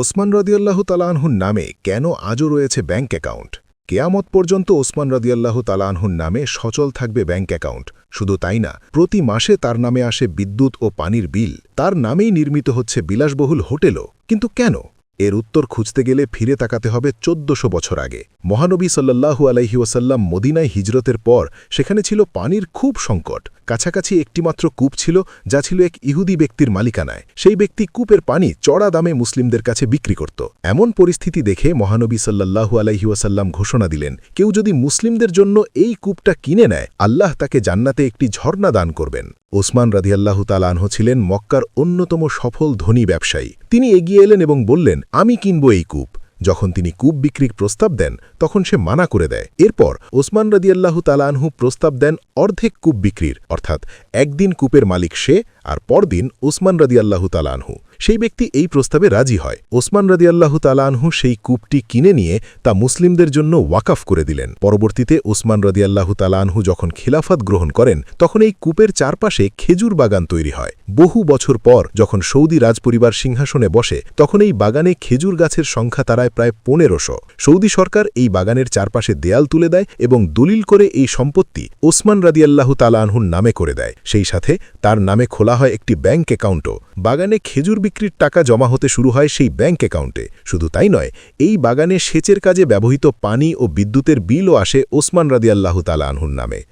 ওসমান রাদিয়াল্লাহু তাআলা আনহুর নামে কেন আজও রয়েছে ব্যাংক অ্যাকাউন্ট? কেয়ামত পর্যন্ত ওসমান রাদিয়াল্লাহু তাআলা আনহুর নামে সচল থাকবে ব্যাংক অ্যাকাউন্ট। শুধু তাই না, প্রতি মাসে তার নামে আসে বিদ্যুৎ ও পানির বিল। তার নামেই নির্মিত হচ্ছে বিলাসবহুল হোটেলও। কিন্তু কেন? এর উত্তর খুঁজতে গেলে ফিরে তাকাতে হবে ১৪০০ বছর আগে। মহানবী সাল্লাল্লাহু আলাইহি ওয়াসাল্লাম মদিনায় হিজরতের পর সেখানে ছিল পানির খুব সংকট। কাছাকাছি একটিমাত্র কূপ ছিল, যা ছিল এক ইহুদি ব্যক্তির মালিকানায়। সেই ব্যক্তি কূপের পানি চড়া দামে মুসলিমদের কাছে বিক্রি করত। এমন পরিস্থিতি দেখে মহানবী সাল্লাল্লাহু আলাইহি ওয়াসাল্লাম ঘোষণা দিলেন, কেউ যদি মুসলিমদের জন্য এই কূপটা কিনে নেয়, আল্লাহ তাকে জান্নাতে একটি ঝর্ণা দান করবেন। ওসমান রাদিয়াল্লাহু তাআলা আনহু ছিলেন মক্কার অন্যতম সফল ধনী ব্যবসায়ী। তিনি এগিয়ে এলেন এবং বললেন, আমি কিনব এই কূপ। যখন তিনি কূপ বিক্রির প্রস্তাব দেন, তখন সে মানা করে দেয়। এরপর ওসমান রাদিয়াল্লাহু তাআলা আনহু প্রস্তাব দেন অর্ধেক কূপ বিক্রির, অর্থাৎ একদিন কূপের মালিক সে আর পরদিন ওসমান রাদিয়াল্লাহু তাআলা আনহু। সেই ব্যক্তি এই প্রস্তাবে রাজি হয়। ওসমান রাদিয়াল্লাহু তাআলা আনহু সেই কূপটি কিনে নিয়ে তা মুসলিমদের জন্য ওয়াকফ করে দিলেন। পরবর্তীতে ওসমান রাদিয়াল্লাহু তাআলা আনহু যখন খিলাফত গ্রহণ করেন, তখন এই কূপের চারপাশে খেজুর বাগান তৈরি হয়। বহু বছর পর যখন সৌদি রাজপরিবার সিংহাসনে বসে, তখন এই বাগানে খেজুর গাছের সংখ্যা দাঁড়ায় প্রায় ১৫০০। সৌদি সরকার এই বাগানের চারপাশে দেয়াল তুলে দেয় এবং দলিল করে এই সম্পত্তি ওসমান রাদিয়াল্লাহু তাআলা আনহুর নামে করে দেয়। সেই সাথে তার নামে খোলা হয় একটি ব্যাংক অ্যাকাউন্টও। বাগানে খেজুর বিক্রির টাকা জমা হতে শুরু হয় সেই ব্যাংক অ্যাকাউন্টে। শুধু তাই নয়, এই বাগানে সেচের কাজে ব্যবহৃত পানি ও বিদ্যুতের বিলও আসে ওসমান রাদিয়াল্লাহু তাআলা আনহুর নামে।